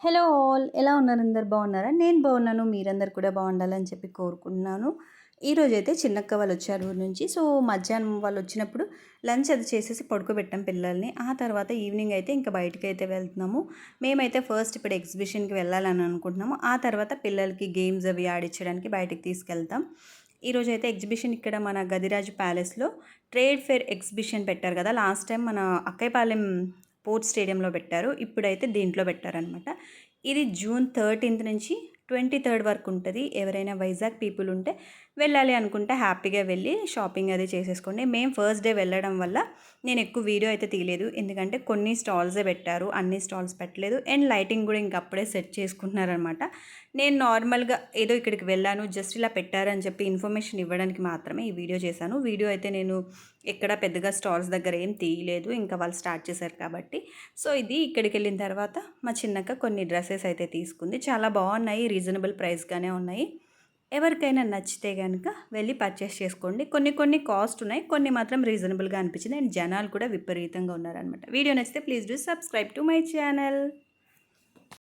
Hello all ఎలా ఉన్నారు? అందరు బాగున్నారా? నేను బాగున్నాను. మీరందరూ కూడా బాగుండాలని చెప్పి కోరుకుంటున్నాను. ఈరోజైతే చిన్నక్క వాళ్ళు వచ్చారు ఊరు నుంచి. సో, మధ్యాహ్నం వాళ్ళు వచ్చినప్పుడు లంచ్ అది చేసేసి పడుకోబెట్టాం పిల్లల్ని. ఆ తర్వాత ఈవినింగ్ అయితే ఇంకా బయటికైతే వెళ్తున్నాము. మేమైతే ఫస్ట్ ఇప్పుడు ఎగ్జిబిషన్‌కి వెళ్ళాలని అనుకుంటున్నాము. ఆ తర్వాత పిల్లలకి గేమ్స్ అవి ఆడించడానికి బయటికి తీసుకెళ్తాం. ఈరోజైతే ఎగ్జిబిషన్ ఇక్కడ మన గదిరాజు ప్యాలెస్‌లో ట్రేడ్ ఫేర్ ఎగ్జిబిషన్ పెట్టారు కదా! లాస్ట్ టైం మన అక్కయ్యపాలెం స్పోర్ట్స్ స్టేడియంలో పెట్టారు. ఇప్పుడైతే దీంట్లో పెట్టారనమాట. ఇది జూన్ 13 నుంచి 23 వరకు ఉంటది. ఎవరైనా వైజాగ్ పీపుల్ ఉంటే వెళ్ళాలి అనుకుంటే హ్యాపీగా వెళ్ళి షాపింగ్ అది చేసేసుకోండి. మేము ఫస్ట్ డే వెళ్ళడం వల్ల నేను ఎక్కువ వీడియో అయితే తీయలేదు. ఎందుకంటే కొన్ని స్టాల్సే పెట్టారు. అన్ని స్టాల్స్ పెట్టలేదు. అండ్ లైటింగ్ కూడా ఇంక అప్పుడే సెట్ చేసుకుంటున్నారనమాట. నేను నార్మల్‌గా ఏదో ఇక్కడికి వెళ్ళాను, జస్ట్ ఇలా పెట్టారని చెప్పి ఇన్ఫర్మేషన్ ఇవ్వడానికి మాత్రమే ఈ వీడియో చేశాను. వీడియో అయితే నేను ఎక్కడ పెద్దగా స్టాల్స్ దగ్గర ఏం తీయలేదు. ఇంకా వాళ్ళు స్టార్ట్ చేశారు కాబట్టి. సో, ఇది ఇక్కడికెళ్ళిన తర్వాత మా చిన్నక్క కొన్ని డ్రెసెస్ అయితే తీసుకుంది. చాలా బాగున్నాయి. రీజనబుల్ ప్రైస్‌గానే ఉన్నాయి. ఎవరికైనా నచ్చితే గనుక వెళ్ళి పర్చేస్ చేసుకోండి. కొన్ని కొన్ని కాస్ట్ ఉన్నాయి. కొన్ని మాత్రం రీజనబుల్‌గా అనిపించింది. అండ్ జనాలు కూడా విపరీతంగా ఉన్నారనమాట. వీడియో నచ్చితే please do subscribe to my channel.